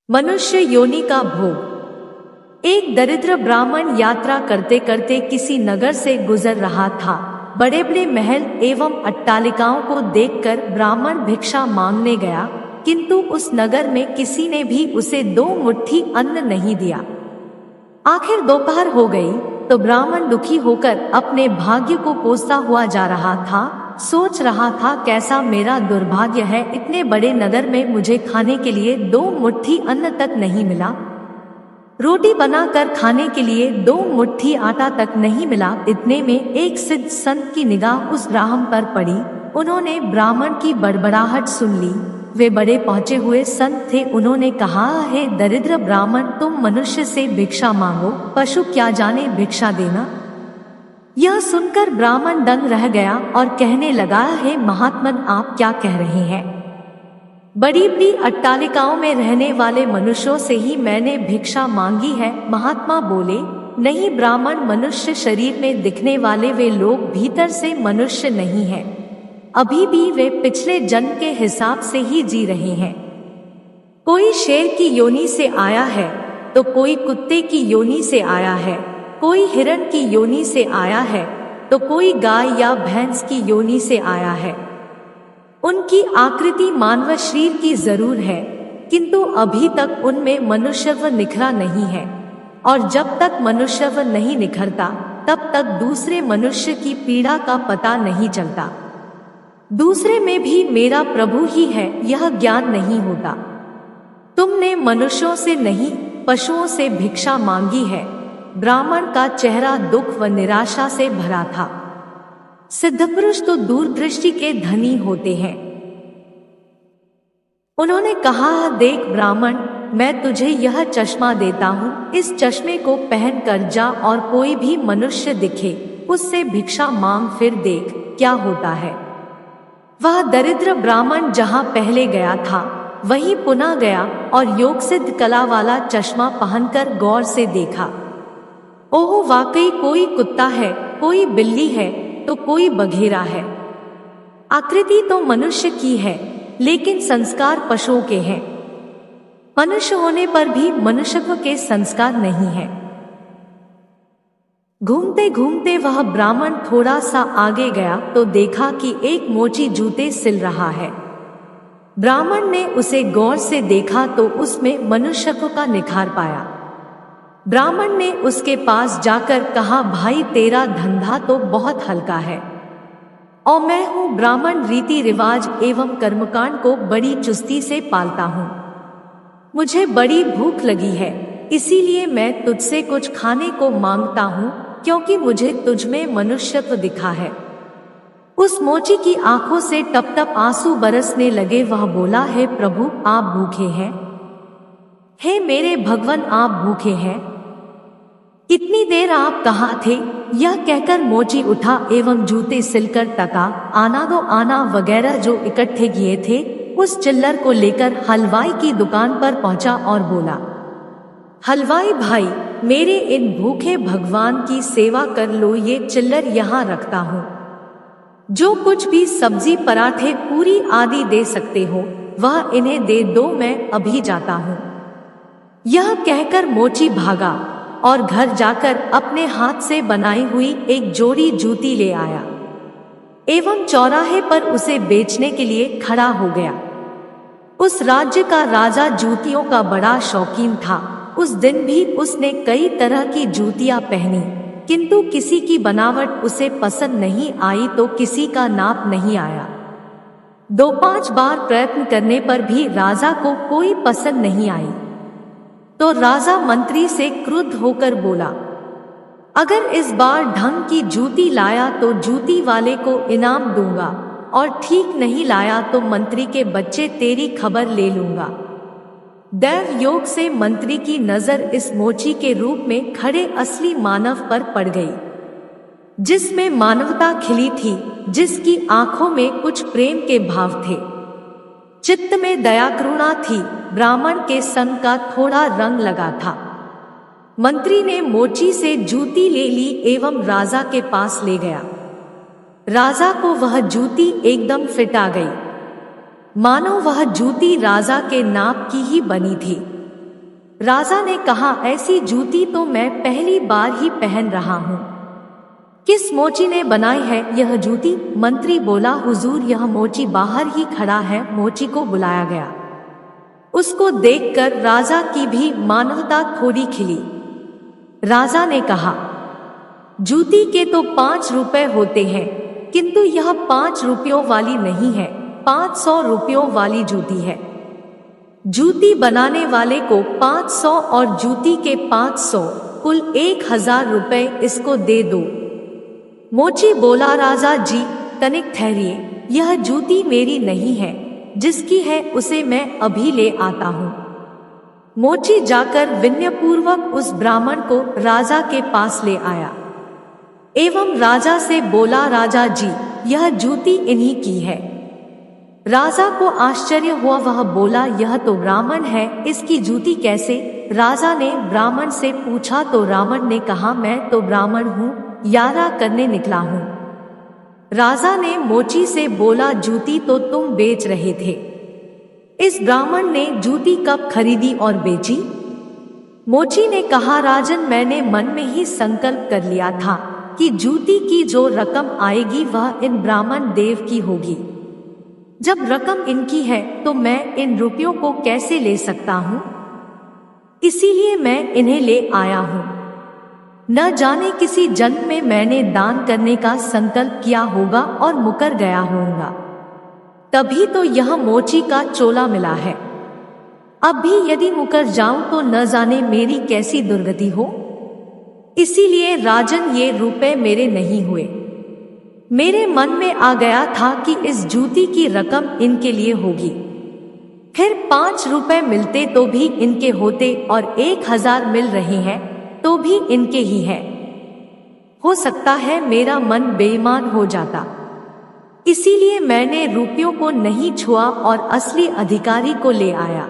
मनुष्य योनि का भोग। एक दरिद्र ब्राह्मण यात्रा करते करते किसी नगर से गुजर रहा था। बड़े बड़े महल एवं अट्टालिकाओं को देखकर ब्राह्मण भिक्षा मांगने गया, किंतु उस नगर में किसी ने भी उसे 2 मुट्ठी अन्न नहीं दिया। आखिर दोपहर हो गई तो ब्राह्मण दुखी होकर अपने भाग्य को कोसता हुआ जा रहा था। सोच रहा था, कैसा मेरा दुर्भाग्य है, इतने बड़े नगर में मुझे खाने के लिए 2 मुट्ठी अन्न तक नहीं मिला। रोटी बनाकर खाने के लिए 2 मुट्ठी आटा तक नहीं मिला। इतने में एक सिद्ध संत की निगाह उस ब्राह्मण पर पड़ी। उन्होंने ब्राह्मण की बड़बड़ाहट सुन ली। वे बड़े पहुंचे हुए संत थे। उन्होंने कहा, हे दरिद्र ब्राह्मण, तुम मनुष्य से भिक्षा मांगो, पशु क्या जाने भिक्षा देना। यह सुनकर ब्राह्मण दंग रह गया और कहने लगा, हे महात्मन, आप क्या कह रहे हैं? बड़ी बड़ी अट्टालिकाओं में रहने वाले मनुष्यों से ही मैंने भिक्षा मांगी है। महात्मा बोले, नहीं ब्राह्मण, मनुष्य शरीर में दिखने वाले वे लोग भीतर से मनुष्य नहीं हैं। अभी भी वे पिछले जन्म के हिसाब से ही जी रहे हैं। कोई शेर की योनि से आया है तो कोई कुत्ते की योनि से आया है, कोई हिरण की योनि से आया है तो कोई गाय या भैंस की योनि से आया है। उनकी आकृति मानव शरीर की जरूर है, किंतु अभी तक उनमें मनुष्यत्व निखरा नहीं है, और जब तक मनुष्यत्व नहीं निखरता तब तक दूसरे मनुष्य की पीड़ा का पता नहीं चलता। दूसरे में भी मेरा प्रभु ही है, यह ज्ञान नहीं होता। तुमने मनुष्यों से नहीं, पशुओं से भिक्षा मांगी है। ब्राह्मण का चेहरा दुख व निराशा से भरा था। सिद्धपुरुष तो दूरदृष्टि के धनी होते हैं। उन्होंने कहा, देख ब्राह्मण, मैं तुझे यह चश्मा देता हूँ, इस चश्मे को पहन कर जा और कोई भी मनुष्य दिखे उससे भिक्षा मांग, फिर देख क्या होता है। वह दरिद्र ब्राह्मण जहाँ पहले गया था वहीं पुनः गया और योग सिद्ध कला वाला चश्मा पहनकर गौर से देखा। ओह, वाकई कोई कुत्ता है, कोई बिल्ली है तो कोई बघेरा है। आकृति तो मनुष्य की है, लेकिन संस्कार पशुओं के हैं। मनुष्य होने पर भी मनुष्यत्व के संस्कार नहीं है। घूमते घूमते वह ब्राह्मण थोड़ा सा आगे गया तो देखा कि एक मोची जूते सिल रहा है। ब्राह्मण ने उसे गौर से देखा तो उसमें मनुष्यत्व का निखार पाया। ब्राह्मण ने उसके पास जाकर कहा, भाई तेरा धंधा तो बहुत हल्का है, और मैं हूँ ब्राह्मण, रीति रिवाज एवं कर्मकांड को बड़ी चुस्ती से पालता हूँ। मुझे बड़ी भूख लगी है, इसीलिए मैं तुझसे कुछ खाने को मांगता हूँ, क्योंकि मुझे तुझमें मनुष्यत्व दिखा है। उस मोची की आंखों से टप टप आंसू बरसने लगे। वह बोला, हे प्रभु, आप भूखे हैं? हे मेरे भगवान, आप भूखे हैं? इतनी देर आप कहाँ थे? यह कहकर मोची उठा एवं जूते सिलकर टका, आना दो आना वगैरह जो इकट्ठे किए थे उस चिल्लर को लेकर हलवाई की दुकान पर पहुंचा और बोला, हलवाई भाई, मेरे इन भूखे भगवान की सेवा कर लो, ये चिल्लर यहाँ रखता हूँ। जो कुछ भी सब्जी, पराठे, पूरी आदि दे सकते हो वह इन्हें दे दो, मैं अभी जाता हूँ। यह कहकर मोची भागा और घर जाकर अपने हाथ से बनाई हुई एक जोड़ी जूती ले आया एवं चौराहे पर उसे बेचने के लिए खड़ा हो गया। उस राज्य का राजा जूतियों का बड़ा शौकीन था। उस दिन भी उसने कई तरह की जूतियां पहनी, किंतु किसी की बनावट उसे पसंद नहीं आई तो किसी का नाप नहीं आया। 2-5 बार प्रयत्न करने पर भी राजा को कोई पसंद नहीं आई। तो राजा मंत्री से क्रुद्ध होकर बोला, अगर इस बार ढंग की जूती लाया तो जूती वाले को इनाम दूंगा, और ठीक नहीं लाया तो मंत्री के बच्चे तेरी खबर ले लूंगा। दैव योग से मंत्री की नजर इस मोची के रूप में खड़े असली मानव पर पड़ गई, जिसमें मानवता खिली थी, जिसकी आंखों में कुछ प्रेम के भाव थे, चित्त में दया करुणा थी। ब्राह्मण के संग का थोड़ा रंग लगा था। मंत्री ने मोची से जूती ले ली एवं राजा के पास ले गया। राजा को वह जूती एकदम फिट आ गई, मानो वह जूती राजा के नाप की ही बनी थी। राजा ने कहा, ऐसी जूती तो मैं पहली बार ही पहन रहा हूँ। किस मोची ने बनाई है यह जूती? मंत्री बोला, हुजूर यह मोची बाहर ही खड़ा है। मोची को बुलाया गया। उसको देखकर राजा की भी मानवता थोड़ी खिली। राजा ने कहा, जूती के तो 5 रुपए होते हैं, किंतु यह 5 रुपयों वाली नहीं है, 500 रुपयों वाली जूती है। जूती बनाने वाले को 500 और जूती के 500, कुल 1000 रुपए इसको दे दो। मोची बोला, राजा जी तनिक ठहरिए, यह जूती मेरी नहीं है, जिसकी है उसे मैं अभी ले आता हूँ। मोची जाकर विनयपूर्वक उस ब्राह्मण को राजा के पास ले आया एवं राजा से बोला, राजा जी यह जूती इन्हीं की है। राजा को आश्चर्य हुआ। वह बोला, यह तो ब्राह्मण है, इसकी जूती कैसे? राजा ने ब्राह्मण से पूछा तो ब्राह्मण ने कहा, मैं तो ब्राह्मण हूँ, यारा करने निकला हूँ। राजा ने मोची से बोला, जूती तो तुम बेच रहे थे, इस ब्राह्मण ने जूती कब खरीदी और बेची? मोची ने कहा, राजन मैंने मन में ही संकल्प कर लिया था कि जूती की जो रकम आएगी वह इन ब्राह्मण देव की होगी। जब रकम इनकी है तो मैं इन रुपयों को कैसे ले सकता हूँ, इसीलिए मैं इन्हें ले आया हूँ। न जाने किसी जन्म में मैंने दान करने का संकल्प किया होगा और मुकर गया होऊंगा, तभी तो यह मोची का चोला मिला है। अब भी यदि मुकर जाऊं तो न जाने मेरी कैसी दुर्गति हो। इसीलिए राजन ये रुपए मेरे नहीं हुए। मेरे मन में आ गया था कि इस जूती की रकम इनके लिए होगी, फिर 5 रुपए मिलते तो भी इनके होते और 1000 मिल रहे हैं तो भी इनके ही है। हो सकता है मेरा मन बेईमान हो जाता, इसीलिए मैंने रुपयों को नहीं छुआ और असली अधिकारी को ले आया।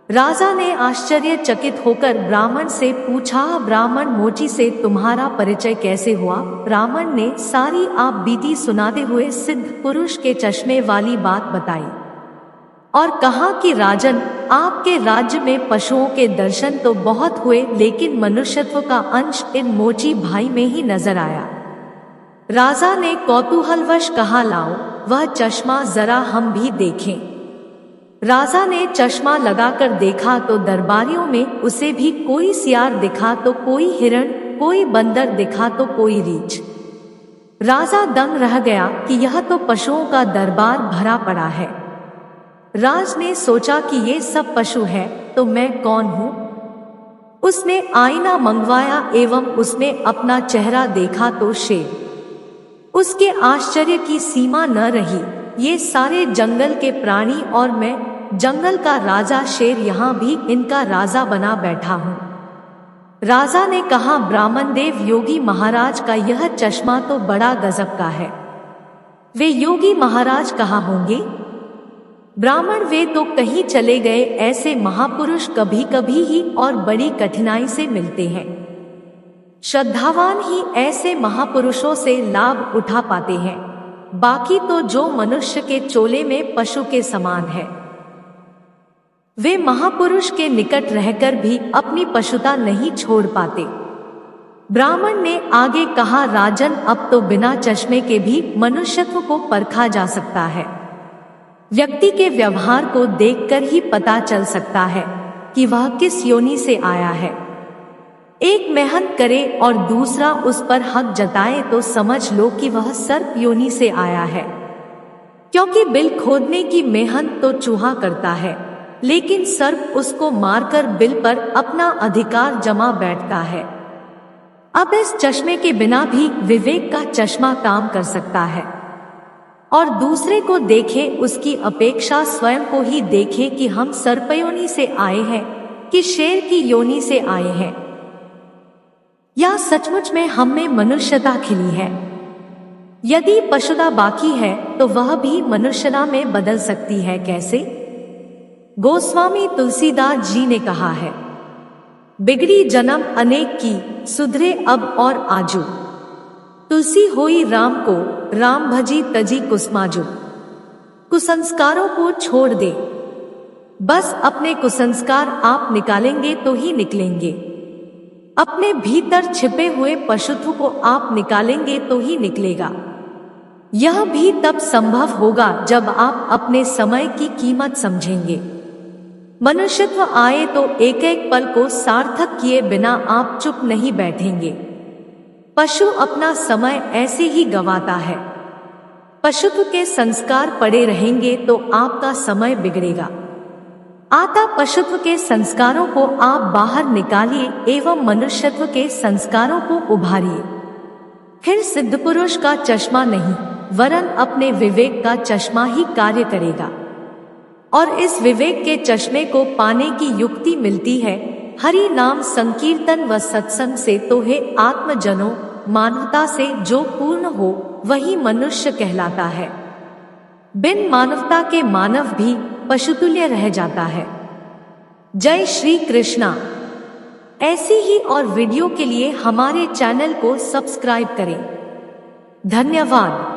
राजा ने आश्चर्यचकित होकर ब्राह्मण से पूछा, ब्राह्मण मोची से तुम्हारा परिचय कैसे हुआ? ब्राह्मण ने सारी आप बीती सुनाते हुए सिद्ध पुरुष के चश्मे वाली बात बताई और कहा कि राजन, आपके राज्य में पशुओं के दर्शन तो बहुत हुए, लेकिन मनुष्यत्व का अंश इन मोची भाई में ही नजर आया। राजा ने कौतूहलवश कहा, लाओ वह चश्मा जरा हम भी देखें। राजा ने चश्मा लगाकर देखा तो दरबारियों में उसे भी कोई सियार दिखा तो कोई हिरण, कोई बंदर दिखा तो कोई रीछ। राजा दंग रह गया कि यह तो पशुओं का दरबार भरा पड़ा है। राज ने सोचा कि ये सब पशु है तो मैं कौन हूँ? उसने आईना मंगवाया एवं उसमें अपना चेहरा देखा तो शेर। उसके आश्चर्य की सीमा न रही। ये सारे जंगल के प्राणी और मैं, जंगल का राजा शेर, यहाँ भी इनका राजा बना बैठा हूँ। राजा ने कहा, ब्राह्मण देव, योगी महाराज का यह चश्मा तो बड़ा गजब का है। वे योगी महाराज कहाँ होंगे? ब्राह्मण, वे तो कहीं चले गए। ऐसे महापुरुष कभी कभी ही और बड़ी कठिनाई से मिलते हैं। श्रद्धावान ही ऐसे महापुरुषों से लाभ उठा पाते हैं, बाकी तो जो मनुष्य के चोले में पशु के समान है, वे महापुरुष के निकट रहकर भी अपनी पशुता नहीं छोड़ पाते। ब्राह्मण ने आगे कहा, राजन, अब तो बिना चश्मे के भी मनुष्यत्व को परखा जा सकता है। व्यक्ति के व्यवहार को देखकर ही पता चल सकता है कि वह किस योनि से आया है। एक मेहनत करे और दूसरा उस पर हक जताए तो समझ लो कि वह सर्प योनि से आया है, क्योंकि बिल खोदने की मेहनत तो चूहा करता है, लेकिन सर्प उसको मारकर बिल पर अपना अधिकार जमा बैठता है। अब इस चश्मे के बिना भी विवेक का चश्मा काम कर सकता है और दूसरे को देखे उसकी अपेक्षा स्वयं को ही देखे कि हम सर्पयोनि से आए हैं कि शेर की योनि से आए हैं, या सचमुच में हम में मनुष्यता खिली है। यदि पशुता बाकी है तो वह भी मनुष्यता में बदल सकती है। कैसे? गोस्वामी तुलसीदास जी ने कहा है, बिगड़ी जन्म अनेक की, सुधरे अब और आजू। तुलसी होई राम को, राम भजी तजी कुसमाजू। कुसंस्कारों को छोड़ दे, बस अपने कुसंस्कार आप निकालेंगे तो ही निकलेंगे। अपने भीतर छिपे हुए पशुत्व को आप निकालेंगे तो ही निकलेगा। यह भी तब संभव होगा जब आप अपने समय की कीमत समझेंगे। मनुष्यत्व आए तो एक एक पल को सार्थक किए बिना आप चुप नहीं बैठेंगे। पशु अपना समय ऐसे ही गंवाता है। पशुत्व के संस्कार पड़े रहेंगे तो आपका समय बिगड़ेगा। आता पशुत्व के संस्कारों को आप बाहर निकालिए एवं मनुष्यत्व के संस्कारों को उभारिए। फिर सिद्ध पुरुष का चश्मा नहीं वरन अपने विवेक का चश्मा ही कार्य करेगा। और इस विवेक के चश्मे को पाने की युक्ति मिलती है हरि नाम संकीर्तन व सत्संग से। तो हे आत्मजनों, मानवता से जो पूर्ण हो वही मनुष्य कहलाता है। बिन मानवता के मानव भी पशुतुल्य रह जाता है। जय श्री कृष्णा। ऐसी ही और वीडियो के लिए हमारे चैनल को सब्सक्राइब करें। धन्यवाद।